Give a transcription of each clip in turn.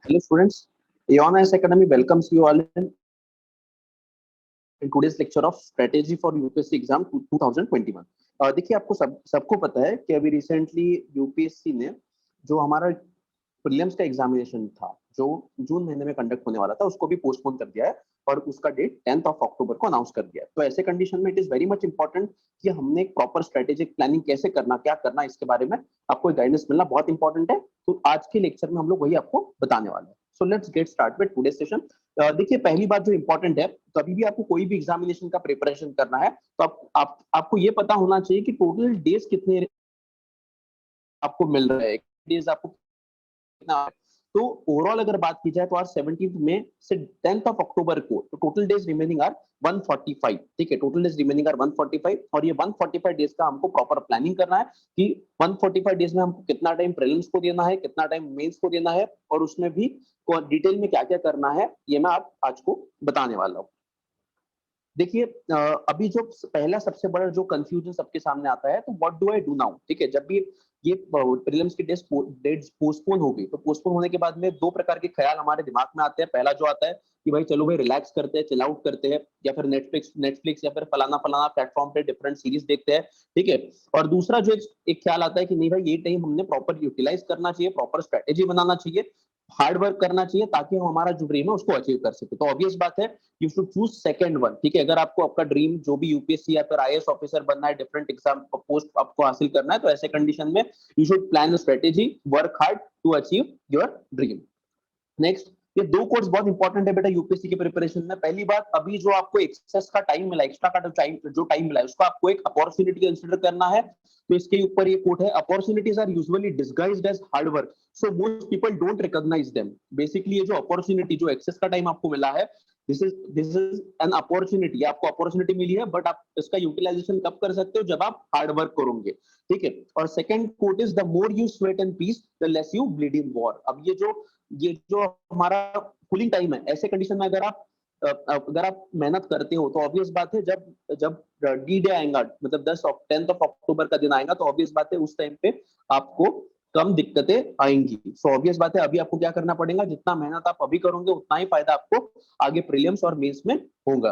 Hello students, EONIS Academy welcomes you all in today's lecture of strategy for UPSC exam 2021। देखिए आपको सबको पता है कि अभी रिसेंटली यूपीएससी ने जो हमारा प्रीलिम्स का एग्जामिनेशन था जो जून महीने में कंडक्ट होने वाला था उसको भी पोस्टपोन कर दिया है और उसका डेट 10th ऑफ अक्टूबर को अनाउंस कर दिया है। तो ऐसे कंडीशन में it is very much important कि हमने एक प्रॉपर स्ट्रेटेजिक प्लानिंग कैसे करना, क्या करना, इसके बारे में आपको गाइडेंस मिलना बहुत इंपॉर्टेंट है। तो आज के लेक्चर में हम लोग वही आपको बताने वाले हैं। So let's get start with today session. देखिए पहली बात जो इंपॉर्टेंट है, कभी भी आपको कोई भी एग्जामिनेशन का प्रिपरेशन करना है तो आपको ये पता होना चाहिए कि टोटल डेज कितने आपको मिल रहे हैं, डेज आपको कितना। तो ओवरऑल अगर बात की जाए तो आज 17 मई से 10th ऑफ अक्टूबर को तो टोटल डेज रिमेनिंग आर 145। ठीक है, टोटल डेज रिमेनिंग आर 145 और ये 145 डेज का हमको प्रॉपर प्लानिंग करना है कि 145 डेज में हमको कितना टाइम प्रीलिम्स को देना है, कितना टाइम मेंस को देना है और उसमें भी डिटेल में क्या क्या करना है ये मैं आप आज को बताने वाला हूँ। देखिए अभी जो पहला सबसे बड़ा जो कंफ्यूजन सबके सामने आता है तो what do I do now. ठीक है, जब भी ये प्रीलिम्स की डेट्स पोस्टपोन हो गई तो पोस्टपोन होने के बाद में दो प्रकार के ख्याल हमारे दिमाग में आते हैं। पहला जो आता है कि भाई चलो भाई रिलैक्स करते हैं, चिल आउट करते हैं या फिर नेटफ्लिक्स या फिर फलाना फलाना प्लेटफॉर्म पे डिफरेंट सीरीज देखते हैं। ठीक है, और दूसरा जो एक ख्याल आता है कि नहीं भाई ये टाइम हमने प्रॉपर यूटिलाइज करना चाहिए, प्रॉपर स्ट्रेटेजी बनाना चाहिए, हार्ड वर्क करना चाहिए ताकि हम हमारा जो ड्रीम है उसको अचीव कर सके। तो ऑब्वियस बात है you should choose second one. ठीक है, अगर आपको आपका ड्रीम जो भी यूपीएससी या फिर आईएएस ऑफिसर बनना है, डिफरेंट एग्जाम पोस्ट आपको हासिल करना है, तो ऐसे कंडीशन में you should plan strategy, work hard to achieve your dream. Next, ये दो कोर्स बहुत इंपॉर्टेंट है बेटा यूपीएससी के प्रिपरेशन में। पहली बात, अभी जो आपको एक्सेस का टाइम मिला, एक्स्ट्रा का जो टाइम मिला है उसको आपको एक अपॉर्चुनिटी कंसीडर करना है। तो इसके ऊपर ये कोट है, opportunities are usually disguised as hard work so most people don't recognise them. Basically ये जो अपॉर्चुनिटी, जो एक्सेस का टाइम आपको मिला है, दिस इज एन अपॉर्चुनिटी। आपको अपॉर्चुनिटी मिली है बट आप इसका यूटिलाइजेशन कब कर सकते हो, जब आप हार्ड वर्क करोगे। ठीक है, और second quote is the more you sweat and peace the less you bleed in war. अब ये जो हमारा कूलिंग टाइम है, ऐसे कंडीशन में अगर आप मेहनत करते हो तो ऑब्वियस बात है जब जब डी डे आएगा, मतलब 10th ऑफ अक्टूबर का दिन आएगा, तो ऑब्वियस बात है उस टाइम पे आपको कम दिक्कतें आएंगी। सो ऑब्वियस बात है अभी आपको क्या करना पड़ेगा, जितना मेहनत आप अभी करोगे उतना ही फायदा आपको आगे प्रीलिम्स और मेंस में होगा।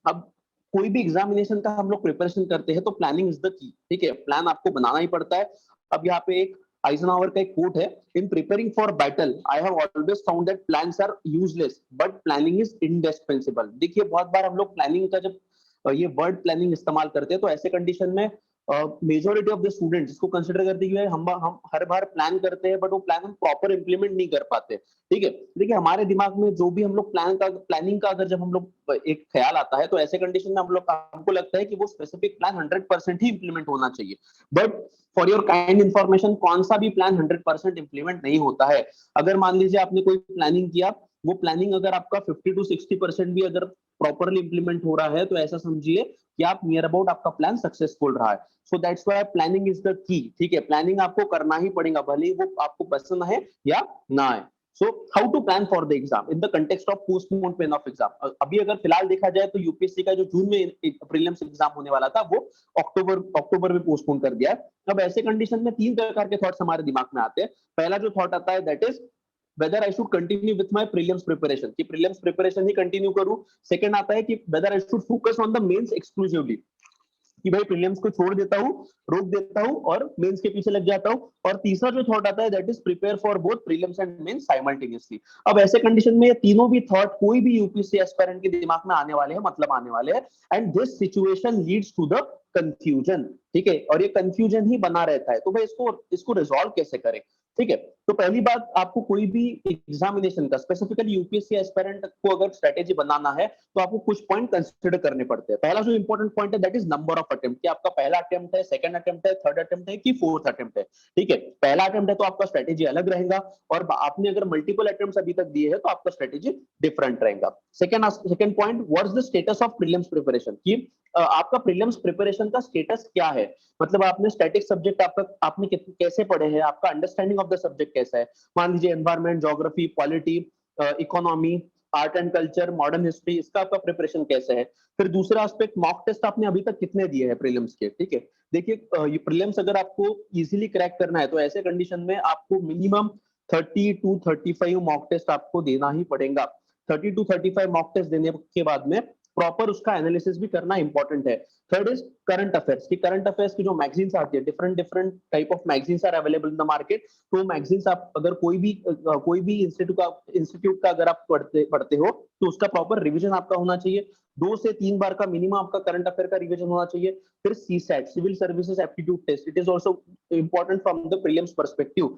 अब कोई भी एग्जामिनेशन का हम लोग प्रिपरेशन करते हैं तो प्लानिंग इज द की। ठीक है, प्लान आपको बनाना ही पड़ता है। अब यहाँ पे एक आइजनहावर का एक कोट है, in preparing for battle I have always found that plans are useless but planning is indispensable. देखिए बहुत बार हम लोग प्लानिंग का जब ये वर्ड प्लानिंग इस्तेमाल करते हैं तो ऐसे कंडीशन में मेजोरिटी ऑफ द स्टूडेंट्स इसको कंसिडर करते हैं कि हम हर बार प्लान करते हैं बट वो प्लान हम प्रॉपर इंप्लीमेंट नहीं कर पाते। ठीक है, देखिए हमारे दिमाग में जो भी हम लोग प्लानिंग का अगर जब हम लोग एक ख्याल आता है तो ऐसे कंडीशन में हमको लगता है कि वो स्पेसिफिक प्लान 100% ही इंप्लीमेंट होना चाहिए। But for your kind information, कौन सा भी प्लान 100% इंप्लीमेंट नहीं होता है। अगर मान लीजिए आपने कोई प्लानिंग किया, वो प्लानिंग अगर आपका 50 to 60% भी अगर प्रॉपरली इंप्लीमेंट हो रहा है तो ऐसा समझिए कि आप नियर अबाउट आपका प्लान सक्सेसफुल रहा है। So that's why planning is the की। ठीक है, प्लानिंग आपको करना ही पड़ेगा भले ही वो आपको पसंद है या ना आए। So how to plan for the exam in the context of postpone of exam. अभी अगर फिलहाल देखा जाए तो यूपीएससी का जो जून में प्रीलिम्स एग्जाम होने वाला था वो अक्टूबर में पोस्टपोन कर दिया है। अब ऐसे कंडीशन में तीन प्रकार के थॉट्स हमारे दिमाग में आते हैं। पहला जो थॉट आता है that is whether I should continue with my prelims preparation, कि prelims preparation ही कंटिन्यू करूं। सेकंड आता है कि whether I should focus on the mains exclusively, कि भाई प्रीलिम्स को छोड़ देता हूं, रोक देता हूं और मेंस के पीछे लग जाता हूं। और तीसरा जो थॉट आता है that is prepare for both prelims and mains simultaneously. अब ऐसे कंडीशन में ये तीनों भी थॉट कोई भी यूपीएससी एस्पिरेंट के दिमाग में आने वाले हैं, मतलब आने वाले हैं, and this situation leads to the confusion. ठीक है, और ये कंफ्यूजन ही बना रहता है। तो भाई इसको रिजॉल्व कैसे करें। ठीक है, तो पहली बात, आपको कोई भी एग्जामिनेशन का स्पेसिफिकली यूपीएससी एस्पिरेंट को अगर स्ट्रेटेजी बनाना है तो आपको कुछ पॉइंट कंसीडर करने पड़ते हैं। पहला जो इंपॉर्टेंट पॉइंट है that is number of attempt, कि आपका पहला अटेम्प्ट है, सेकंड अटेम्प्ट है, थर्ड अटेम्प्ट है कि फोर्थ अटेम्प्ट है। ठीक है, पहला अटेम्प्ट है तो आपका स्ट्रेटेजी अलग रहेगा और आपने अगर मल्टीपल अटेम्प्ट्स अभी तक दिए हैं तो आपका स्ट्रेटेजी डिफरेंट रहेगा। Second point, what is the status of prelims preparation, कि आपका प्रीलिम्स प्रिपरेशन का स्टेटस क्या है। मतलब आपने स्टैटिक सब्जेक्ट आपने कैसे पढ़े हैं, आपका अंडरस्टैंडिंग ऑफ द सब्जेक्ट कैसा है। मान लीजिए environment, geography, polity, economy, art and culture, modern history, इसका आपका प्रिपरेशन कैसे है। फिर दूसरा एस्पेक्ट, मॉक टेस्ट आपने अभी तक कितने दिए हैं प्रीलिम्स के। ठीक है, देखिए ये प्रीलिम्स अगर आपको इजीली क्रैक करना है तो ऐसे कंडीशन में आपको मिनिमम 30 to 35 मॉक टेस्ट आपको देना ही पड़ेगा। 30 to 35 मॉक टेस्ट देने के बाद में प्रॉपर उसका एनालिसिस भी करना इंपॉर्टेंट है। थर्ड इज करंट अफेयर्स की, करंट अफेयर्स की जो मैगजीन्स आती है, different different type of magazines are available in the market. तो मैगजीन्स आप अगर कोई भी इंस्टीट्यूट का अगर आप पढ़ते हो तो उसका प्रॉपर रिवीजन आपका होना चाहिए। 2 से 3 बार का मिनिमम आपका करंट अफेयर का रिवीजन होना चाहिए। फिर CSAT, civil services aptitude test, it is also important from the prelims perspective.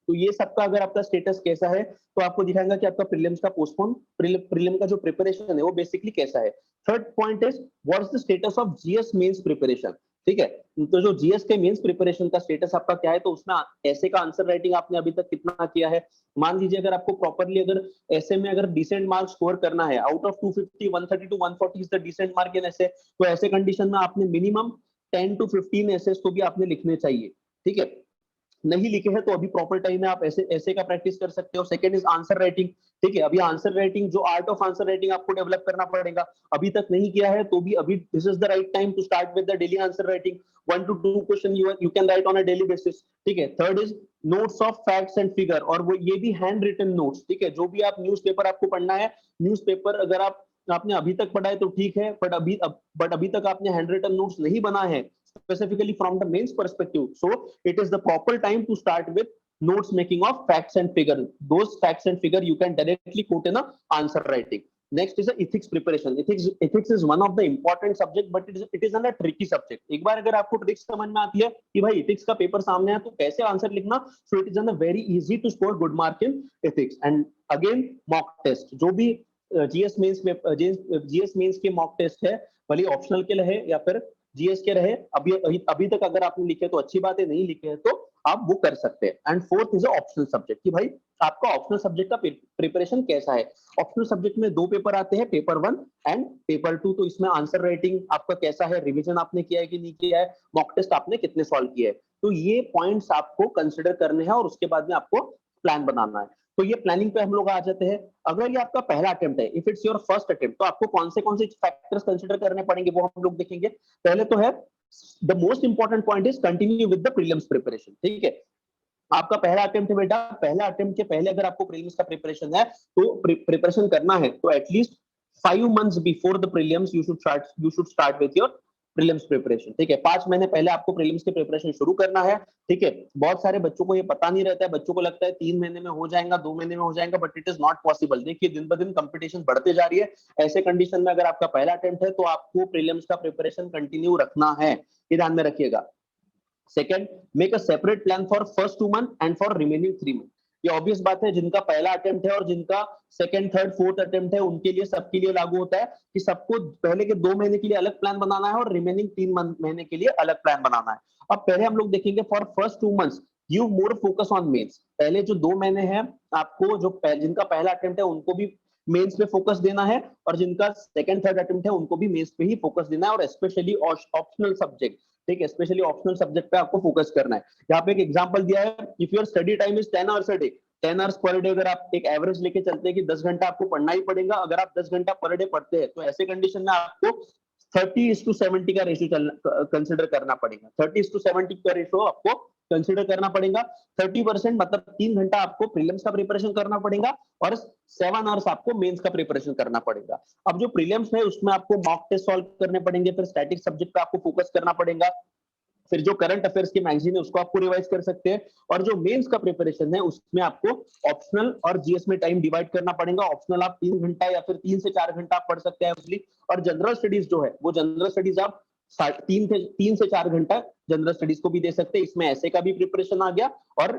तो ये सबका अगर आपका स्टेटस कैसा है तो आपको दिखाएगा कि आपका प्रीलिम्स का पोस्टपोन, प्रीलिम का जो प्रिपरेशन है वो बेसिकली कैसा है। Third point is what is the status of GS mains preparation. ठीक है, तो जो जीएस के मेंस प्रिपरेशन का स्टेटस आपका क्या है, तो उसमें ऐसे का आंसर राइटिंग आपने अभी तक कितना किया है। मान लीजिए अगर आपको प्रॉपरली अगर ऐसे में अगर डिसेंट मार्क स्कोर करना है, out of 250 130 to 140 is the decent mark in ऐसे, तो ऐसे कंडीशन में आपने मिनिमम 10 to 15 एसेस तो भी आपने लिखने चाहिए। ठीक है, नहीं लिखे हैं तो अभी प्रॉपर टाइम है, आप ऐसे ऐसे का प्रैक्टिस कर सकते हो। Second is answer writing. ठीक है, अभी आंसर राइटिंग, जो आर्ट ऑफ आंसर राइटिंग आपको डेवलप करना पड़ेगा। अभी तक नहीं किया है तो भी अभी this is the right time to start with the daily answer writing. 1 to 2 question you can write on a daily basis. ठीक है, third is notes of facts and figure, और वो ये भी हैंड रिटन नोट्स। ठीक है, जो भी आप न्यूज़पेपर आपको पढ़ना है, न्यूज़पेपर अगर आपने अभी तक पढ़ा है तो ठीक है, बट अभी तक आपने हैंड रिटन नोट्स नहीं बना है specifically from the mains perspective, so it is the proper time to start with notes making of facts and figure. Those facts and figure you can directly quote in a answer writing. Next is a ethics preparation. Ethics is one of the important subject, but it is a tricky subject. एक बार अगर आपको tricks समझ में आती है कि भाई ethics का पेपर सामने है तो कैसे आंसर लिखना, so it is a very easy to score good mark in ethics. And again mock test, जो भी जीएस मेंस के मॉक टेस्ट है, भले ऑप्शनल के रहे या फिर जीएस के रहे, अभी तक अगर आपने लिखे तो अच्छी बात है, नहीं लिखे हैं तो आप वो कर सकते हैं। And fourth is optional subject, कि भाई आपका ऑप्शनल सब्जेक्ट का प्रिपरेशन कैसा है। ऑप्शनल सब्जेक्ट में 2 पेपर आते हैं, पेपर 1 एंड पेपर 2। तो इसमें आंसर राइटिंग आपका कैसा है, रिवीजन आपने किया है कि नहीं किया है, मॉक टेस्ट आपने कितने सॉल्व किए हैं, तो ये पॉइंट्स आपको कंसिडर करने हैं और उसके बाद में आपको प्लान बनाना है। तो ये प्लानिंग पे हम लोग आ जाते हैं। अगर ये आपका पहला अटेम्प्ट है, if it's your first attempt, तो आपको कौन से फैक्टर्स कंसीडर करने पड़ेंगे वो हम लोग देखेंगे। पहले तो है the most important point is continue with the prelims preparation. ठीक है, आपका पहला अटेम्प्ट है बेटा, पहला अटेम्प्ट के पहले अगर आपको प्रीलिम्स का प्रिपरेशन है तो प्रिपरेशन करना है तो at least 5 months before the prelims you should start with your prelims preparation. ठीक है, 5 महीने पहले आपको प्रीलिम्स की प्रिपरेशन शुरू करना है। ठीक है, बहुत सारे बच्चों को ये पता नहीं रहता है, बच्चों को लगता है 3 महीने में हो जाएगा, 2 महीने में हो जाएगा, but it is not possible. देखिए दिन ब दिन कंपटीशन बढ़ते जा रही है, ऐसे कंडीशन में अगर आपका पहला अटेम्प्ट है तो आपको प्रीलिम्स का प्रिपरेशन कंटिन्यू रखना है, ये ध्यान में रखिएगा। Second, make a separate plan for first 2 months and for remaining 3 months। ये ऑब्वियस बात है, जिनका पहला अटेम्प्ट है और जिनका सेकंड, थर्ड, फोर्थ अटेम्प्ट है उनके लिए, सबके लिए लागू होता है कि सबको पहले के 2 महीने के लिए अलग प्लान बनाना है और रिमेनिंग 3 महीने के लिए अलग प्लान बनाना है। अब पहले हम लोग देखेंगे for first 2 months give more focus on mains. पहले जो 2 महीने हैं आपको, जो जिनका पहला अटेम्प्ट है उनको भी मेंस पे फोकस देना है, और जिनका सेकंड थर्ड अटेम्प्ट है उनको भी मेंस पे ही फोकस देना है, और स्पेशली ऑप्शनल सब्जेक्ट। ठीक है, स्पेशली ऑप्शनल सब्जेक्ट पे आपको फोकस करना है। यहाँ पे एक एग्जांपल दिया है, if your study time is 10 hours a day, 10 hours per day अगर आप एक एवरेज लेके चलते हैं कि 10 घंटा आपको पढ़ना ही पड़ेगा, अगर आप 10 घंटा पर डे पढ़ते हैं तो ऐसे कंडीशन में आपको 30:70 का रेशियो कंसिडर करना पड़ेगा। 30:70 का रेशियो आपको कंसिडर करना पड़ेगा। 30% मतलब 3 घंटा आपको प्रीलिम्स का प्रिपरेशन करना पड़ेगा और 7 hours आपको मेंस का प्रिपरेशन करना पड़ेगा। अब जो प्रीलिम्स है उसमें आपको मॉक टेस्ट सॉल्व करने पड़ेंगे, फिर स्टैटिक सब्जेक्ट पे आपको फोकस करना पड़ेगा, फिर जो करंट अफेयर्स की मैगजीन है उसको आपको रिवाइज कर सकते हैं, और जो मेंस का प्रिपरेशन है उसमें आपको ऑप्शनल और जीएस में टाइम डिवाइड करना पड़ेगा। ऑप्शनल आप 3 घंटा या फिर 3 से 4 घंटा आप पढ़ सकते हैं उसमें, और जनरल स्टडीज जो है वो जनरल स्टडीज आप 3 से 4 घंटा जनरल स्टडीज को भी दे सकते हैं। इसमें ऐसे का भी प्रिपरेशन आ गया और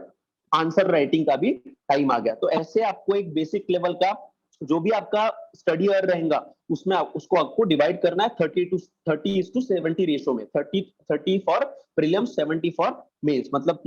आंसर राइटिंग का भी टाइम आ गया। तो ऐसे आपको एक बेसिक लेवल का जो भी आपका स्टडी आवर रहेगा उसमें उसको आपको डिवाइड करना है 30:70 रेशियो में। 30 फॉर प्रीलिम्स, 70 फॉर मेंस, मतलब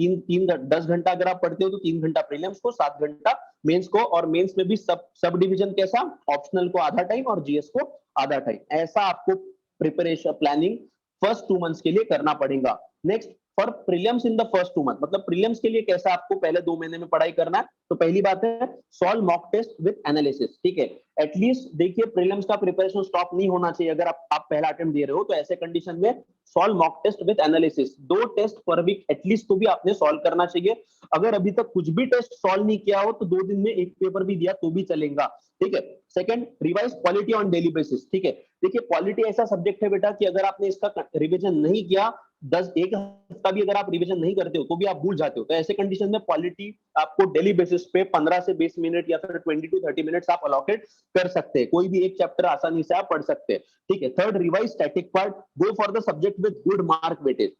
10 घंटा अगर आप पढ़ते हो तो 3 घंटा प्रीलिम्स को, 7 घंटा मेंस को, और मेंस में भी सब डिवीजन कैसा, ऑप्शनल को आधा टाइम और जीएस को आधा टाइम। ऐसा आपको प्रिपरेशन प्लानिंग फर्स्ट 2 months के लिए करना पड़ेगा। Next for prelims in the first 2 month, मतलब प्रीलिम्स के लिए कैसा आपको पहले 2 महीने में पढ़ाई करना है। तो पहली बात है solve mock test with analysis, ठीक है। एटलीस्ट देखिए प्रीलिम्स का प्रिपरेशन स्टॉप नहीं होना चाहिए अगर आप पहला अटेम्प्ट दे रहे हो, तो ऐसे कंडीशन में solve mock test with analysis, 2 test per week at least तो भी आपने सॉल्व करना चाहिए। अगर अभी तक कुछ भी टेस्ट सॉल्व नहीं किया हो तो 2 दिन में एक पेपर भी दिया तो भी चलेगा, ठीक है। Second, revise polity on daily basis, ठीक है। देखिए पॉलिटी ऐसा सब्जेक्ट है बेटा कि अगर आपने इसका रिवीजन नहीं किया, 1 हफ्ता भी अगर आप रिवीजन नहीं करते हो तो भी आप भूल जाते हो। तो ऐसे कंडीशन में पॉलिटी आपको डेली बेसिस पे 15 से 20 मिनट या फिर 20 to 30 मिनट्स आप अलोकेट कर सकते हैं, कोई भी एक चैप्टर आसानी से आप पढ़ सकते हैं, ठीक है। Third, revise static part, go for the subject with good mark weightage.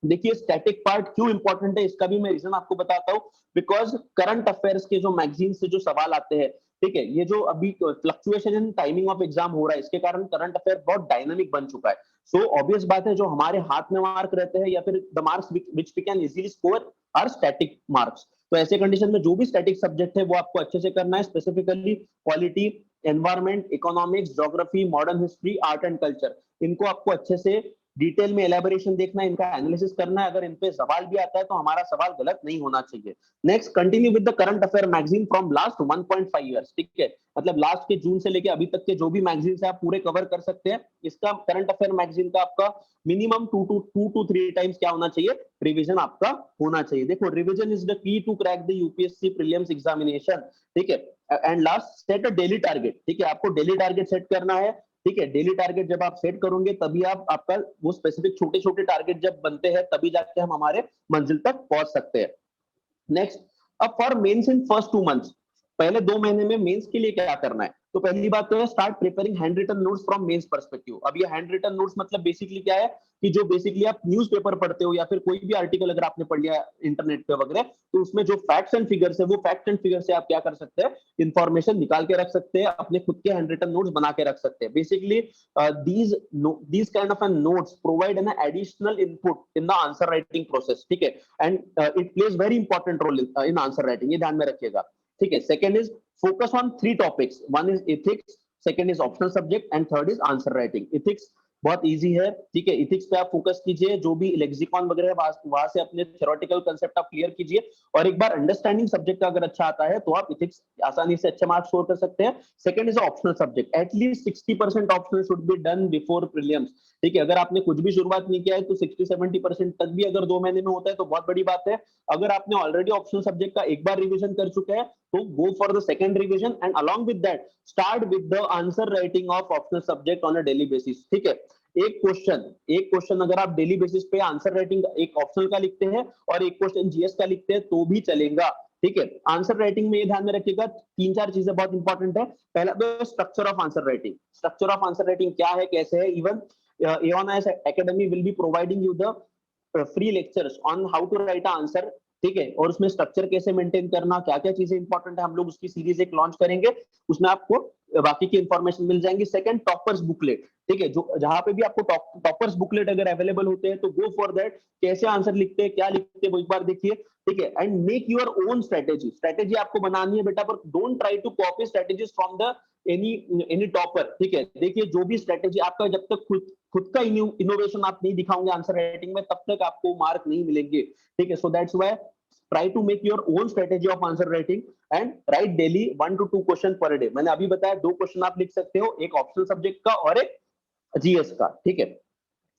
देखिए स्टैटिक पार्ट क्यों इंपॉर्टेंट है इसका भी मैं रीजन आपको बताता हूँ, बिकॉज करंट अफेयर्स के जो मैगजीन से जो सवाल आते हैं, ठीक है, ये जो अभी fluctuation in timing of exam हो रहा है, इसके कारण करंट अफेयर बहुत डायनामिक बन चुका है। सो ऑब्वियस बात है जो हमारे हाथ में मार्क रहते हैं या फिर the marks which we can easily score are static marks. तो ऐसे कंडीशन में जो भी स्टैटिक सब्जेक्ट है वो आपको अच्छे से करना है, specifically polity, environment, economics, geography, modern history, art and culture, इनको आपको अच्छे से डिटेल में एलैबोरेशन देखना है, इनका एनालिसिस करना है। अगर इन पे सवाल भी आता है तो हमारा सवाल गलत नहीं होना चाहिए। Next, continue with the current affair magazine from last 1.5 years, ठीक है, मतलब लास्ट के जून से लेके अभी तक के जो भी मैगजीन है आप पूरे कवर कर सकते हैं। इसका करंट अफेयर मैगजीन का आपका मिनिमम 2 to 3 टाइम्स क्या होना चाहिए, रिवीजन आपका होना चाहिए। देखो revision is the key to crack the UPSC prelims examination, ठीक है। And last, set a daily target, ठीक है, आपको डेली टारगेट सेट करना है, ठीक है। डेली टारगेट जब आप सेट करोगे तभी आपका वो स्पेसिफिक छोटे छोटे टारगेट जब बनते हैं तभी जाके हम हमारे मंजिल तक पहुंच सकते हैं। नेक्स्ट, अब for mains in first 2 months, पहले 2 महीने में मेंस के लिए क्या करना है। तो पहली बात तो है start preparing handwritten notes from mains perspective. अब ये हैंड रिटन नोट्स मतलब बेसिकली क्या है कि जो बेसिकली आप न्यूज़पेपर पढ़ते हो या फिर कोई भी आर्टिकल अगर आपने पढ़ लिया इंटरनेट पे वगैरह, तो उसमें जो फैक्ट्स एंड फिगर्स है वो फैक्ट एंड फिगर से आप क्या कर सकते हैं, इंफॉर्मेशन निकाल के रख सकते हैं, अपने खुद के हैंड रिटन नोट्स बना के रख सकते हैं। Basically these kind of notes provide an additional input in the answer writing process, ठीक है, and it plays very important role in answer writing, ये ध्यान में रखिएगा, ठीक है। Second is focus on 3 topics, one is ethics, second is optional subject and third is answer writing. Ethics बहुत easy है, ठीक है, इथिक्स पे आप फोकस कीजिए, जो भी लेक्सिकॉन वगैरह है वहां से अपने थ्योरेटिकल कांसेप्ट आप क्लियर कीजिए, और एक बार अंडरस्टैंडिंग सब्जेक्ट का अगर अच्छा आता है तो आप इथिक्स आसानी से अच्छे मार्क्स स्कोर कर सकते हैं। Second is optional subject, at least 60% optional should be done before prelims, ठीक है। अगर आपने कुछ भी शुरुआत नहीं किया है तो 60-70% तक भी अगर 2 महीने में होता है तो बहुत बड़ी बात है। अगर आपने ऑलरेडी ऑप्शनल सब्जेक्ट का एक बार रिवीजन कर चुके हैं तो go for the second revision, and along with that start with the answer writing of optional subject on a daily basis, ठीक है। एक क्वेश्चन अगर आप डेली बेसिस पे आंसर राइटिंग एक ऑप्शनल का लिखते हैं और एक क्वेश्चन जीएस का लिखते हैं तो भी चलेगा, ठीक है। आंसर राइटिंग में ये ध्यान में रखिएगा 3-4 चीजें बहुत इंपॉर्टेंट है। पहला तो structure of answer writing, structure of answer writing क्या है, कैसे है। Even Aeon academy will be providing you the free lectures on how to write answer, ठीक है, और उसमें स्ट्रक्चर कैसे मेंटेन करना, क्या क्या चीजें इंपॉर्टेंट है, हम लोग उसकी सीरीज एक लॉन्च करेंगे, उसमें आपको बाकी की इंफॉर्मेशन मिल जाएंगी। सेकंड, टॉपर्स बुकलेट, ठीक है, जो जहां पे भी आपको टॉपर्स बुकलेट अगर अवेलेबल होते हैं तो गो फॉर दैट, कैसे आंसर लिखते हैं, क्या लिखते हैं वो एक बार देखिए, ठीक है। And make your own strategy, strategy आपको बनानी है बेटा, पर don't try to copy strategies from the any topper, ठीक है। देखिए जो भी स्ट्रेटेजी आपका जब तक खुद का इनोवेशन आप नहीं दिखाओगे आंसर राइटिंग में तब तक आपको मार्क नहीं मिलेंगे, ठीक है। So that's why try to make your own strategy of answer writing and write daily 1 to 2 question per day. मैंने अभी बताया 2 क्वेश्चन आप लिख सकते हो, एक ऑप्शनल सब्जेक्ट का और एक जीएस का, ठीक है।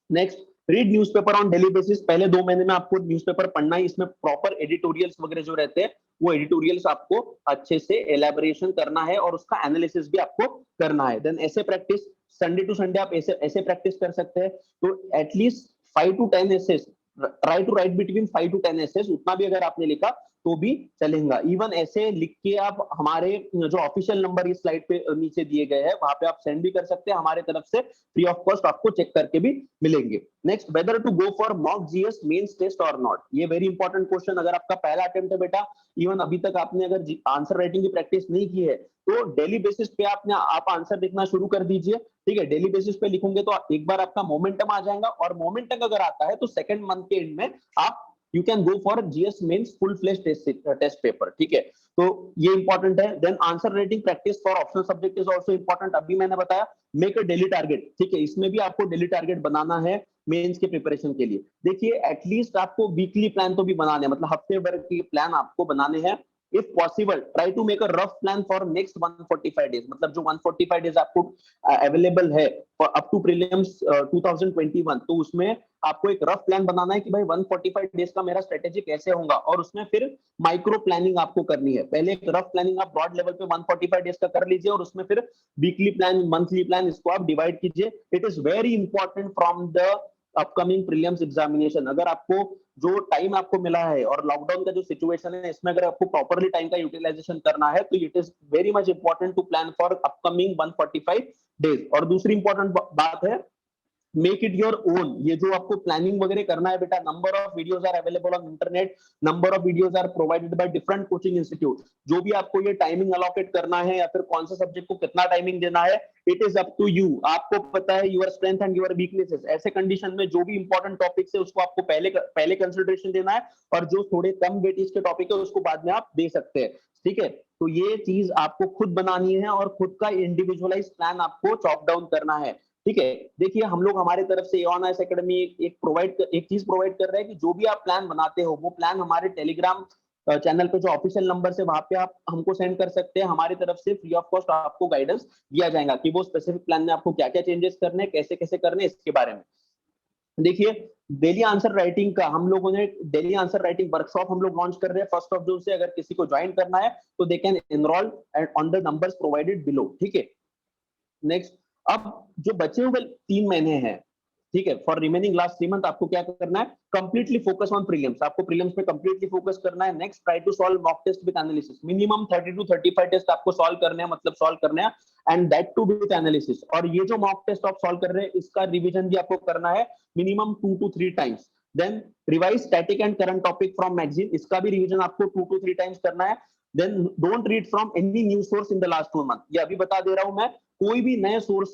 Next, read newspaper on daily basis, पहले 2 महीने में आपको न्यूज़पेपर पढ़ना है, इसमें प्रॉपर एडिटोरियल्स वगैरह जो रहते हैं वो एडिटोरियल्स आपको अच्छे से एलैबोरेशन करना है और उसका एनालिसिस भी आपको करना है। देन ऐसे प्रैक्टिस, संडे टू संडे आप ऐसे ऐसे प्रैक्टिस कर सकते हैं, तो at least 5 to 10 essays, try to write between 5 to 10 essays, उतना भी अगर आपने लिखा तो भी चलेगा। इवन ऐसे लिख के आप हमारे जो ऑफिशियल नंबर इस स्लाइड पे नीचे दिए गए हैं वहां पे आप सेंड भी कर सकते हैं, हमारे तरफ से फ्री ऑफ कॉस्ट आपको चेक करके भी मिलेंगे। Next, whether to go for mock GS mains test और नॉट, ये वेरी इंपॉर्टेंट क्वेश्चन। अगर आपका पहला अटेम्प्ट है बेटा, इवन अभी तक आपने अगर आंसर राइटिंग की प्रैक्टिस नहीं की है तो डेली बेसिस पे आप आंसर लिखना शुरू कर दीजिए, ठीक है। डेली बेसिस पे लिखोगे तो एक बार आपका मोमेंटम आ जाएगा, और मोमेंटम अगर आता है तो सेकंड मंथ के एंड में आप you can go for GS mains full fledge test paper, ठीक है। तो ये इंपॉर्टेंट है। Then answer writing practice for optional subject is also important, अभी मैंने बताया मेक अ डेली टारगेट, ठीक है, इसमें भी आपको डेली टारगेट बनाना है। मेंस के प्रिपरेशन के लिए। देखिए एटलीस्ट आपको वीकली प्लान तो भी बनाने हैं, मतलब हफ्ते भर की प्लान आपको बनाने हैं। If possible try to make a rough plan for next 145 days, मतलब जो 145 डेज आपको अवेलेबल है अप टू प्रीलिम्स 2021, तो उसमें आपको एक रफ प्लान बनाना है कि भाई 145 डेज का मेरा स्ट्रेटेजी कैसे होगा, और उसमें फिर माइक्रो प्लानिंग आपको करनी है। पहले एक रफ प्लानिंग आप ब्रॉड लेवल पे 145 डेज का कर लीजिए, और उसमें फिर वीकली प्लान, मंथली प्लान, इसको आप डिवाइड कीजिए। It is very important from the upcoming prelims examination. अगर आपको जो टाइम आपको मिला है और लॉकडाउन का जो सिचुएशन है, इसमें अगर आपको प्रॉपरली टाइम का यूटिलाइजेशन करना है, तो it is very much important to plan for upcoming 145 days. और दूसरी इंपॉर्टेंट बात है, मेक इट योर ओन। ये जो आपको प्लानिंग वगैरह करना है बेटा, number of videos are available on internet, number of videos are provided by different coaching institute. जो भी आपको ये टाइमिंग अलोकेट करना है या फिर कौन सा सब्जेक्ट को कितना टाइमिंग देना है, it is up to you. आपको पता है your strength and your weaknesses. ऐसे कंडीशन में जो भी इंपॉर्टेंट टॉपिक्स है उसको आपको पहले कंसिडरेशन देना है, और जो थोड़े कम वेटेज के टॉपिक है उसको बाद में आप दे सकते हैं। ठीक है, तो ये चीज आपको खुद बनानी है और खुद का इंडिविजुअलाइज प्लान आपको चॉप डाउन करना है। ठीक है, देखिए हम लोग हमारे तरफ से ऑन आइस एकेडमी एक चीज प्रोवाइड कर रहे हैं कि जो भी आप प्लान बनाते हो वो प्लान हमारे टेलीग्राम चैनल पे जो ऑफिशियल नंबर से, वहां पे आप हमको सेंड कर सकते हैं। हमारी तरफ से फ्री ऑफ कॉस्ट आपको गाइडेंस दिया जाएगा कि वो स्पेसिफिक प्लान में आपको क्या क्या चेंजेस करने हैं, कैसे कैसे करने हैं, इसके बारे में। देखिए डेली आंसर राइटिंग का हम लोगों ने डेली आंसर राइटिंग वर्कशॉप हम लोग लॉन्च कर रहे हैं 1 जून से। अगर किसी को ज्वाइन करना है तो they can enrol on the numbers provided below. ठीक है, नेक्स्ट, अब जो बचे हुए 3 महीने हैं, ठीक है, फॉर रिमेनिंग लास्ट 3 मंथ आपको क्या करना है, कंप्लीटली फोकस ऑन प्रीलिम्स। आपको प्रीलिम्स पे कंप्लीटली फोकस करना है। Next, try to solve mock test with analysis. Minimum 30 to 35 test आपको सॉल्व करने हैं, मतलब सॉल्व करने हैं, and that too with analysis. और ये जो मॉक टेस्ट आप सॉल्व कर रहे हैं, इसका रिवीजन भी आपको करना है minimum 2 to 3 times. Then revise static and current topic from magazine, इसका भी रिवीजन आपको 2 to 3 टाइम्स करना है। Then don't read from any news source in the last 2 month. ये अभी बता दे रहा हूं मैं, कोई भी नए सोर्स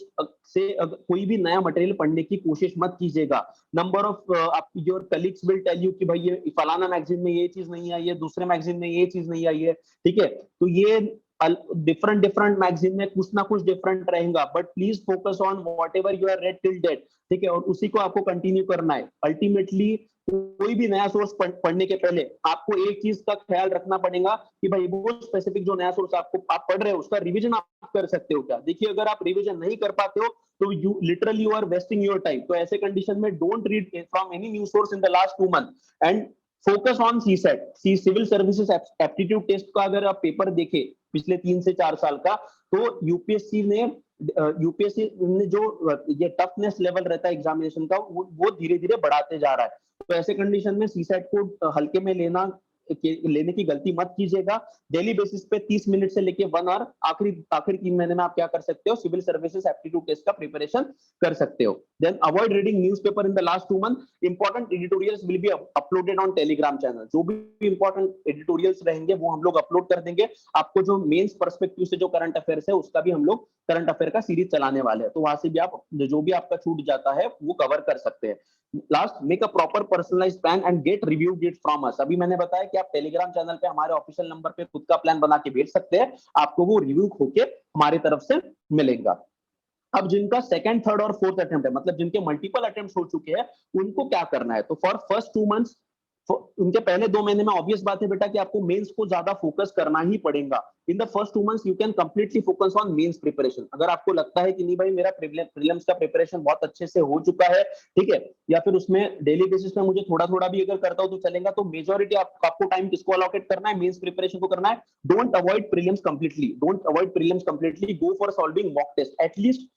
से कोई भी नया मटेरियल पढ़ने की कोशिश मत कीजिएगा। नंबर ऑफ आप your colleagues will tell you कि भाई ये फलाना मैगजीन में ये चीज नहीं आई है, दूसरे मैगजीन में ये चीज नहीं आई है। ठीक है, तो ये डिफरेंट डिफरेंट मैगजीन में कुछ ना कुछ डिफरेंट रहेगा, but please focus on whatever you are read till date. ठीक है, और उसी को आपको कंटिन्यू करना है। अल्टीमेटली कोई भी नया सोर्स पढ़ने के पहले आपको एक चीज का ख्याल रखना पड़ेगा कि भाई वो स्पेसिफिक जो नया सोर्स आप पढ़ रहे हो उसका रिवीजन आप कर सकते हो क्या। देखिए अगर आप रिवीजन नहीं कर पाते हो तो you literally you are wasting your time. तो ऐसे कंडीशन में don't read from any news source in the last 2 month and focus on CSAT, civil services aptitude test का। अगर आप पेपर देखें पिछले 3 से 4 साल का, तो यूपीएससी ने जो ये टफनेस लेवल रहता है एग्जामिनेशन का, वो धीरे धीरे बढ़ाते जा रहा है। तो ऐसे कंडीशन में सीसेट को हल्के में लेने की गलती मत कीजिएगा। डेली बेसिस पे 30 मिनट से लेके 1 आवर आखिरी 3 महीने में आप क्या कर सकते हो, सिविल सर्विसेज एप्टीट्यूड टेस्ट का प्रिपरेशन कर सकते हो। Then avoid reading newspaper in the last 2 month. Important editorials will be uploaded on Telegram channel. जो भी इंपॉर्टेंट एडिटोरियल्स रहेंगे वो हम लोग अपलोड कर देंगे। आपको जो मेंस पर्सपेक्टिव से जो करंट अफेयर्स है उसका भी हम लोग करंट अफेयर का सीरीज चलाने वाले हैं, तो वहां से भी आप जो भी आपका छूट जाता है वो कवर कर सकते हैं। Last, make a proper personalised plan and get review it from us. अभी मैंने बताया कि आप टेलीग्राम चैनल पे हमारे ऑफिशियल नंबर पे खुद का प्लान बना के भेज सकते हैं, आपको वो रिव्यू होके हमारी तरफ से मिलेगा। अब जिनका सेकंड, थर्ड और फोर्थ अटेम्प्ट है, मतलब जिनके मल्टीपल अटेम्प्ट हो चुके हैं, उनको क्या करना है, तो फॉर फर्स्ट 2 मंथ्स, उनके पहले 2 महीने में ऑब्वियस बात है बेटा कि आपको मेंस को ज्यादा फोकस करना ही पड़ेगा। In the first 2 months you can completely focus on mains preparation. अगर आपको लगता है कि नहीं भाई मेरा प्रीलिम्स का प्रिपरेशन बहुत अच्छे से हो चुका है, ठीक है, या फिर उसमें डेली बेसिस में मुझे थोड़ा थोड़ा भी अगर करता हूं तो चलेगा, तो मेजॉरिटी आपको टाइम किसको अलोकेट करना है, मेंस प्रिपरेशन को करना है। Don't avoid prelims completely, go for solving mock test. At least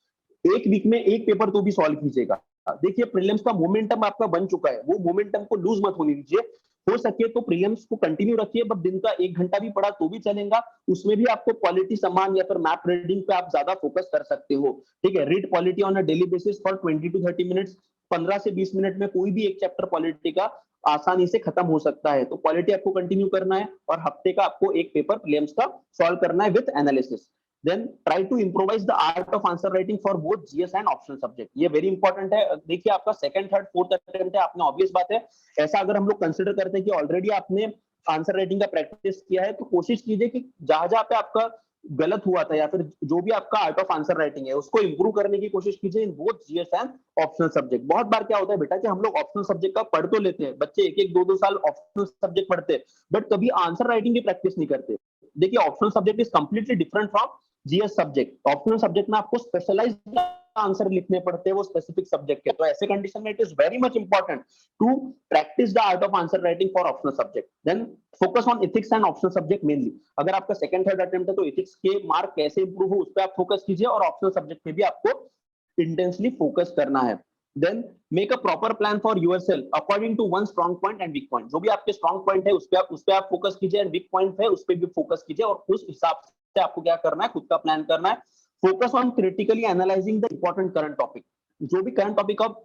एक वीक में एक पेपर तो भी सॉल्व कीजिएगा। देखिए प्रीलिम्स का मोमेंटम आपका बन चुका है, वो मोमेंटम को लूज मत होने दीजिए। हो सके तो प्रीलिम्स को कंटिन्यू रखिए, बट दिन का 1 घंटा भी पढ़ा तो भी चलेगा। उसमें भी आपको पॉलिटी सम्मान या फिर मैप रीडिंग पे आप ज्यादा फोकस कर सकते हो। ठीक है, read polity on a daily basis for 20 to 30 minutes. 15 से 20 मिनट में कोई भी एक चैप्टर पॉलिटी का आसानी से खत्म हो सकता है। तो पॉलिटी आपको कंटिन्यू करना है, और हफ्ते का आपको एक पेपर प्रीलिम्स का सॉल्व करना है with analysis. Then try to improvise the art of answer writing for both GS and optional subject. ये वेरी इंपॉर्टेंट है। देखिए आपका सेकंड, थर्ड, फोर्थ अटेम्प्ट है, आपने ऑब्वियस बात है, ऐसा अगर हम लोग कंसिडर करते हैं कि ऑलरेडी आपने आंसर राइटिंग का प्रैक्टिस किया है, तो कोशिश कीजिए कि जहां जहां पे आपका गलत हुआ था या फिर जो भी आपका आर्ट ऑफ आंसर राइटिंग है उसको इंप्रूव करने की कोशिश कीजिए in both GS and optional subject. बहुत बार क्या होता है बेटा कि हम लोग ऑप्शनल सब्जेक्ट का पढ़ तो लेते हैं, बच्चे एक एक दो दो साल ऑप्शनल सब्जेक्ट पढ़ते हैं, बट कभी आंसर राइटिंग की प्रैक्टिस नहीं करते। देखिए optional subject is completely different from GS subject. Optional subject में आपको स्पेशलाइज्ड आंसर लिखने पड़ते हैं वो स्पेसिफिक सब्जेक्ट के, तो ऐसे कंडीशन में it is very much important to practise the art of answer writing for optional subject. Then focus on ethics and optional subject mainly. अगर आपका सेकंड थर्ड अटेम्प्ट है तो इथिक्स के मार्क कैसे इंप्रूव हो उस पर आप फोकस कीजिए, और ऑप्शनल सब्जेक्ट में भी आपको इंटेंसली फोकस करना है। Then make a proper plan for yourself according to one strong point and weak point. जो भी आपके स्ट्रॉन्ग पॉइंट है उस पे आप फोकस कीजिए, एंड वीक पॉइंट है उस पे भी फोकस कीजिए, और उस हिसाब से आपको क्या करना है, खुद का प्लान करना है। Focus on critically analysing the important current topic. जो भी करंट टॉपिक आप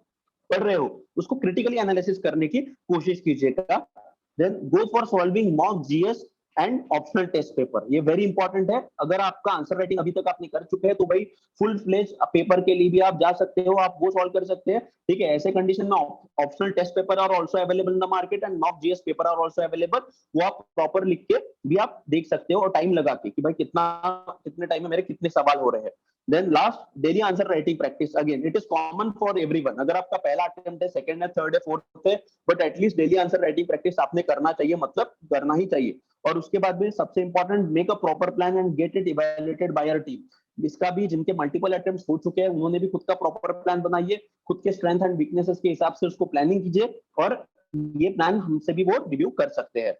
पढ़ रहे हो उसको क्रिटिकली एनालिसिस करने की कोशिश कीजिएगा। Then go for solving mock GS and optional test paper. ये वेरी इंपॉर्टेंट है। अगर आपका आंसर राइटिंग अभी तक आपने कर चुके हैं तो भाई फुल फ्लेज पेपर के लिए भी आप जा सकते हो, आप वो सॉल्व कर सकते हैं, ठीक है। ऐसे कंडीशन में optional test paper are also available in the market and mock GS paper are also available. वो आप प्रॉपर लिख के भी आप देख सकते हो और टाइम लगा के कि भाई कितने टाइम में मेरे कितने सवाल हो रहे हैं। Then last, daily answer writing practice. Again it is common for everyone. अगर आपका पहला अटेम्प्ट है, सेकंड है, थर्ड है, फोर्थ है, but at least daily answer writing practice आपने करना चाहिए, मतलब करना ही चाहिए। और उसके बाद भी सबसे important, make a proper plan and get it evaluated by your team. इसका भी जिनके मल्टीपल अटेम्प्ट्स हो चुके हैं उन्होंने भी खुद का प्रॉपर प्लान बनाइए, खुद के स्ट्रेंथ एंड वीकनेसेस के हिसाब से उसको प्लानिंग कीजिए, और ये प्लान हमसे भी वो रिव्यू कर सकते हैं।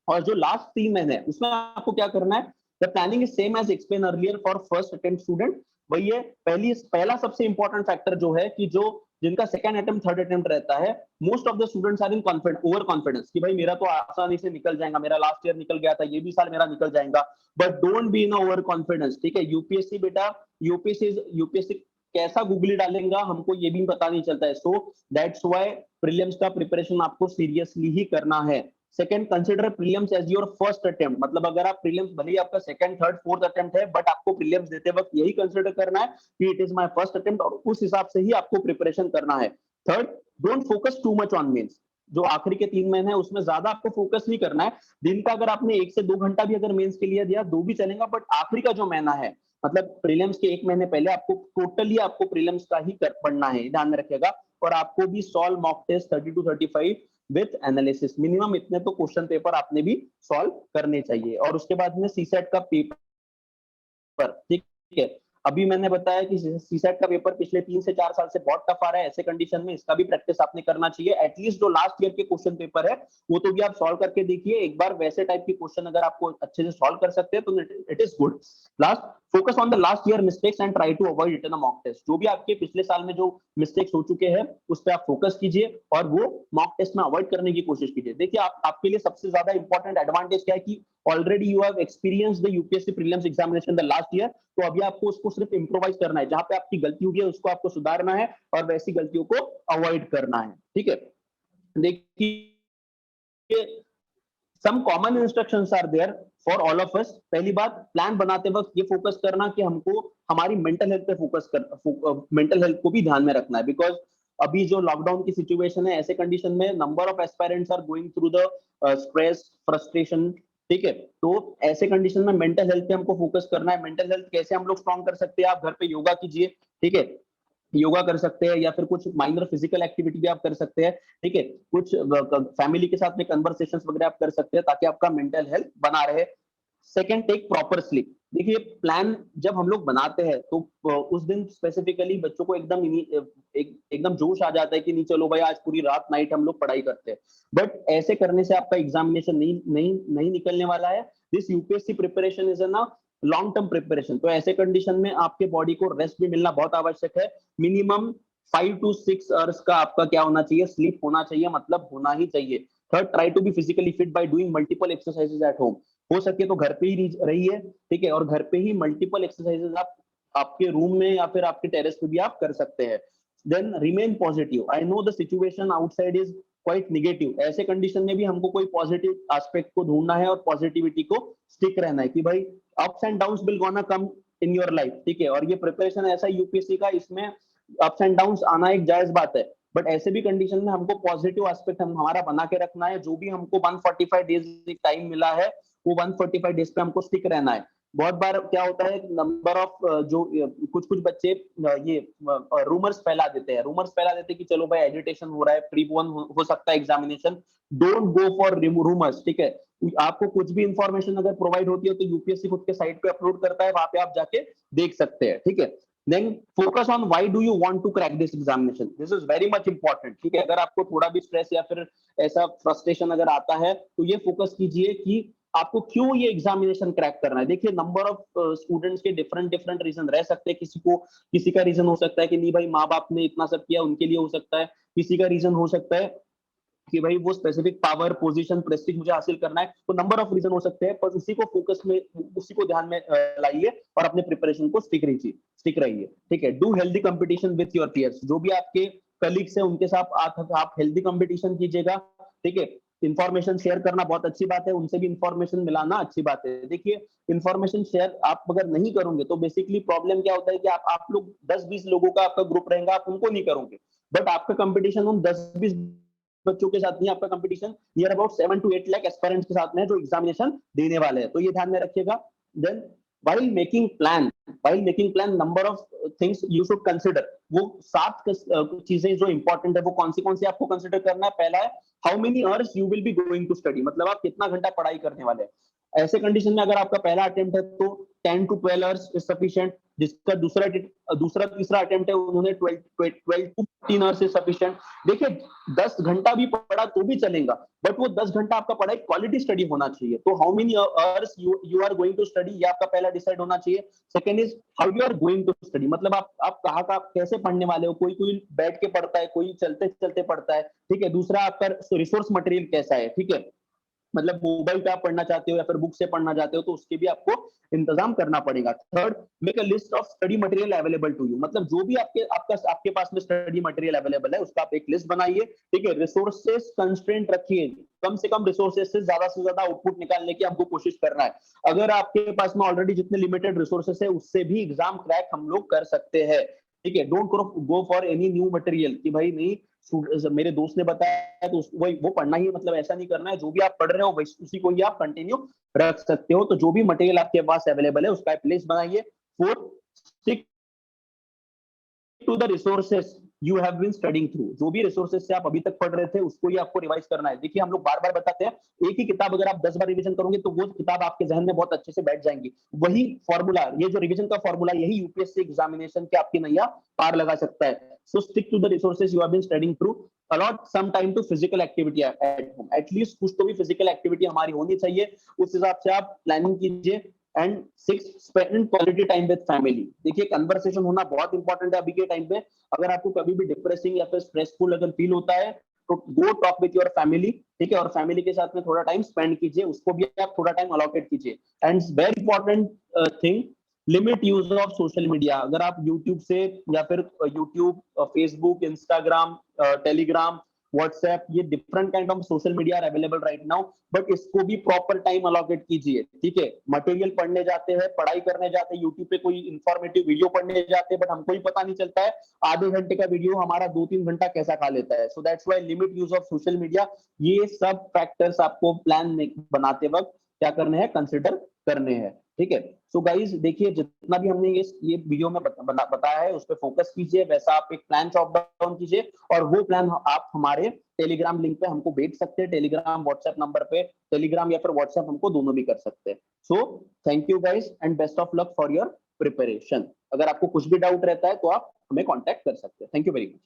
और जो लास्ट 3 महीने उसमें आपको क्या करना है, the planning is same as explain earlier for first attempt student. वही है, पहला सबसे इंपॉर्टेंट फैक्टर जो है कि जो जिनका सेकंड अटेम्प्ट थर्ड अटेम्प्ट रहता है, most of the students are in confidence, over confidence कि भाई मेरा तो आसानी से निकल जाएगा, मेरा लास्ट ईयर निकल गया था, ये भी साल मेरा निकल जाएगा। But don't be in over confidence, ठीक है। यूपीएससी बेटा, यूपीएससी कैसा गूगली डालेगा हमको ये भी पता नहीं चलता है। सो दैट्स व्हाई प्रीलिम्स का प्रिपरेशन आपको सीरियसली ही करना है। Second, consider prelims as your first attempt. मतलब अगर आप प्रीलिम्स, भले ही आपका सेकंड थर्ड फोर्थ अटेम्प्ट है, बट आपको प्रीलिम्स देते वक्त यही कंसीडर करना है कि it is my first attempt, और उस हिसाब से ही आपको प्रिपरेशन करना है। Third, don't focus too much on mains. जो आखिरी के 3 महीने हैं उसमें ज्यादा आपको फोकस नहीं करना है। दिन का अगर आपने 1 से 2 घंटा भी अगर मेंस के लिए दिया, दो भी चलेगा, बट आखिरी का जो महीना है, मतलब प्रीलिम्स के 1 महीने पहले आपको टोटली आपको प्रीलिम्स का ही पढ़ना है, ध्यान में रखिएगा। और आपको भी solve mock test 30 to 35 with analysis. Minimum इतने तो क्वेश्चन पेपर आपने भी सॉल्व करने चाहिए। और उसके बाद में सीसेट का पेपर, ठीक है। अभी मैंने बताया कि सीसेट का पेपर पिछले 3 से 4 साल से बहुत टफ आ रहा है। ऐसे कंडीशन में इसका भी प्रैक्टिस आपने करना चाहिए। एटलीस्ट जो लास्ट ईयर के क्वेश्चन पेपर है वो तो भी आप सॉल्व करके देखिए एक बार। वैसे टाइप के क्वेश्चन अगर आपको अच्छे से सॉल्व कर सकते हैं तो it is good. Last, focus on the last year mistakes and try to avoid it in a mock test. जो भी आपके पिछले साल में जो मिस्टेक्स हो चुके हैं उस पर आप फोकस कीजिए और वो मॉक टेस्ट में अवॉइड करने की कोशिश कीजिए। देखिए आपके लिए सबसे ज्यादा इंपॉर्टेंट एडवांटेज क्या है कि already you have experience the UPSC prelims examination the last year. तो अभी आपको उसको सिर्फ इम्प्रोवाइज करना है, जहां पे आपकी गलती हुई है उसको आपको सुधारना है और वैसी गलतियों को अवॉइड करना है, ठीक है। देखिए some common instructions are there for all of us. पहली बात, प्लान बनाते वक्त ये फोकस करना कि हमको हमारी मेंटल हेल्थ पे फोकस कर, मेंटल हेल्थ को भी ध्यान में रखना है। बिकॉज अभी जो लॉकडाउन की सिचुएशन है, ऐसे कंडीशन में number of aspirants are going through the stress, frustration, ठीक है। तो ऐसे कंडीशन में मेंटल हेल्थ पे हमको फोकस करना है। मेंटल हेल्थ कैसे हम लोग स्ट्रॉन्ग कर सकते हैं, आप घर पे योगा कीजिए, ठीक है। योगा कर सकते हैं या फिर कुछ माइनर फिजिकल एक्टिविटी भी आप कर सकते हैं, ठीक है। कुछ फैमिली के साथ में कन्वर्सेशंस वगैरह आप कर सकते हैं ताकि आपका मेंटल हेल्थ बना रहे। Second, take proper sleep. देखिए प्लान जब हम लोग बनाते हैं तो उस दिन स्पेसिफिकली बच्चों को एकदम जोश आ जाता है कि नहीं चलो भाई आज पूरी रात नाइट हम लोग पढ़ाई करते हैं। बट ऐसे करने से आपका एग्जामिनेशन नहीं निकलने वाला है। This UPSC preparation is a long term preparation. तो ऐसे कंडीशन में आपके बॉडी को रेस्ट भी मिलना बहुत आवश्यक है। मिनिमम 5 to 6 आवर्स का आपका क्या होना चाहिए, स्लीप होना चाहिए, मतलब होना ही चाहिए। Third, try to be physically fit by doing multiple exercises at home. हो सके तो घर पे ही रहिए, ठीक है। और घर पे ही मल्टीपल एक्सरसाइजेज आप आपके रूम में या फिर आपके टेरेस पे भी आप कर सकते हैं। Then remain positive. I know the situation outside is quite negative. ऐसे कंडीशन में भी हमको कोई पॉजिटिव एस्पेक्ट को ढूंढना है और पॉजिटिविटी को स्टिक रहना है कि भाई ups and downs will gonna come in your life, ठीक है। और ये प्रिपरेशन ऐसा यूपीएससी का, इसमें अप्स एंड डाउन्स आना एक जायज बात है। बट ऐसे भी कंडीशन में हमको पॉजिटिव एस्पेक्ट हमारा बना के रखना है। जो भी हमको 145 डेज टाइम मिला है वो 145 डेज पे हमको स्टिक रहना है। बहुत बार क्या होता है, नंबर ऑफ जो कुछ कुछ बच्चे ये रूमर्स फैला देते हैं, कि चलो भाई एजुटेशन हो रहा है, प्रीपोन हो सकता है examination, don't go for rumours, ठीक है। आपको कुछ भी इंफॉर्मेशन अगर प्रोवाइड होती है तो यूपीएससी खुद के साइट पे अपलोड करता है, वहां पे आप जाके देख सकते हैं, ठीक है। Then focus on why do you want to crack this examination, this is very much important, ठीक है। अगर आपको थोड़ा भी स्ट्रेस या फिर ऐसा फ्रस्ट्रेशन अगर आता है तो ये फोकस कीजिए कि आपको क्यों ये एग्जामिनेशन क्रैक करना है। देखिए नंबर ऑफ स्टूडेंट्स के डिफरेंट डिफरेंट रीजन रह सकते हैं, किसी का रीजन हो सकता है कि नहीं भाई माँ बाप ने इतना सब किया, उनके लिए हो सकता है। किसी का रीजन हो सकता है कि भाई वो स्पेसिफिक पावर, पोजीशन, प्रेस्टीज मुझे हासिल करना है। तो नंबर ऑफ रीजन हो सकते हैं, पर उसी को फोकस में, उसी को ध्यान में लाइए और अपने प्रिपरेशन को स्टिक रहिए, ठीक है। Do healthy competition with your peers, जो भी आपके कलीग्स हैं उनके साथ आप हेल्दी कंपटीशन कीजिएगा, ठीक है। इंफॉर्मेशन शेयर करना बहुत अच्छी बात है, उनसे भी इंफॉर्मेशन मिलाना अच्छी बात है। देखिए इंफॉर्मेशन शेयर आप अगर नहीं करोगे तो बेसिकली प्रॉब्लम क्या होता है कि आप लोग 10-20 लोगों का आपका ग्रुप रहेगा, आप उनको नहीं करोगे, बट आपका कंपटीशन उन 10-20 बच्चों के साथ नहीं, आपका competition near about 7 to 8 lakh aspirants के साथ में है जो एग्जामिनेशन देने वाले हैं, तो ये ध्यान में रखिएगा। Then while making plan, number of things you should consider, वो 7 चीजें जो इंपॉर्टेंट है वो कौन सी आपको कंसिडर करना है। पहला है how many hours you will be going to study, मतलब आप कितना घंटा पढ़ाई करने वाले हैं। ऐसे कंडीशन में अगर आपका पहला अटेम्प्ट है तो 10 to 12 आवर्स इज सफिशिएंट, जिसका दूसरा तीसरा अटेम्प्ट है उन्होंने 12 to 15 आवर्स इज सफिशिएंट। देखिए 10 घंटा भी पढ़ा तो भी चलेगा, बट वो 10 घंटा आपका पढ़ाई क्वालिटी स्टडी होना चाहिए। तो how many hours you are going to study, ये आपका पहला डिसाइड होना चाहिए। Second is how you are going to study, मतलब आप कहाँ का कैसे पढ़ने वाले हो। कोई बैठ के पढ़ता है, कोई चलते चलते पढ़ता है, ठीक है। दूसरा आपका रिसोर्स मटेरियल कैसा है, ठीक है, मतलब मोबाइल पे आप पढ़ना चाहते हो या फिर बुक से पढ़ना चाहते हो तो उसके भी आपको इंतजाम करना पड़ेगा। Third, make a list of study material available to you, मतलब जो भी आपके पास में स्टडी मटेरियल अवेलेबल है उसका आप एक लिस्ट बनाइए, ठीक है। रिसोर्सेस कंस्ट्रेंट रखिए, कम से कम रिसोर्सेस से ज्यादा आउटपुट निकालने की आपको कोशिश करना है। अगर आपके पास में ऑलरेडी जितने लिमिटेड रिसोर्सेस है उससे भी एग्जाम क्रैक हम लोग कर सकते हैं, ठीक है। Don't go for any new material कि भाई नहीं मेरे दोस्त ने बताया तो वही वो पढ़ना ही, मतलब ऐसा नहीं करना है। जो भी आप पढ़ रहे हो उसी को ही आप कंटिन्यू रख सकते हो। तो जो भी मटेरियल आपके पास अवेलेबल है उसका एक लिस्ट बनाइए। Fourth, stick to the resources you have been studying through, जो भी रिसोर्सेस से आप अभी तक पढ़ रहे थे उसको ही आपको रिवाइज करना है। देखिए हम लोग बार बार बताते हैं, एक ही किताब अगर आप 10 बार रिवीजन करोगे तो वो किताब आपके जहन में बहुत अच्छे से बैठ जाएंगी। वही फॉर्मूला, ये जो रिवीजन का फॉर्मूला, यही यूपीएससी एग्जामिनेशन के आपकी नैया पार लगा सकता है। So stick to the resources you have been studying through. Allot some time to physical activity at home, at least कुछ तो भी फिजिकल एक्टिविटी हमारी होनी चाहिए, उस हिसाब से आप प्लानिंग कीजिए। And 6, spend quality time with family. देखिए कन्वर्सेशन होना बहुत इंपॉर्टेंट है अभी के टाइम पे। अगर आपको कभी भी डिप्रेसिंग या फिर स्ट्रेसफुल अगर फील होता है तो गो टॉक विथ योर फैमिली, ठीक है, और फैमिली के साथ में थोड़ा टाइम स्पेंड कीजिए, उसको भी आप थोड़ा टाइम अलोकेट कीजिए। And very important thing, limit use of social media. अगर आप यूट्यूब से या फिर YouTube, Facebook, Instagram, Telegram, WhatsApp, ये different kind of social media are available right now, but इसको भी प्रॉपर टाइम अलोकेट कीजिए, ठीक है। मटेरियल पढ़ने जाते हैं, पढ़ाई करने जाते हैं, यूट्यूब पे कोई इंफॉर्मेटिव वीडियो पढ़ने जाते हैं, बट हमको ही पता नहीं चलता है आधे घंटे का वीडियो हमारा 2-3 घंटा कैसा खा लेता है। So that's why limit use of social media. ये सब फैक्टर्स आपको प्लान बनाते वक्त क्या करने हैं, कंसिडर करने हैं, ठीक है। सो गाइस देखिए जितना भी हमने ये वीडियो में बताया है उस पर फोकस कीजिए, वैसा आप एक प्लान चॉप डाउन कीजिए, और वो प्लान आप हमारे टेलीग्राम लिंक पे हमको भेज सकते हैं, टेलीग्राम व्हाट्सएप नंबर पे, टेलीग्राम या फिर व्हाट्सएप हमको दोनों भी कर सकते हैं। So thank you guys and best of luck for your preparation. अगर आपको कुछ भी डाउट रहता है तो आप हमें कॉन्टेक्ट कर सकते हैं। Thank you very much.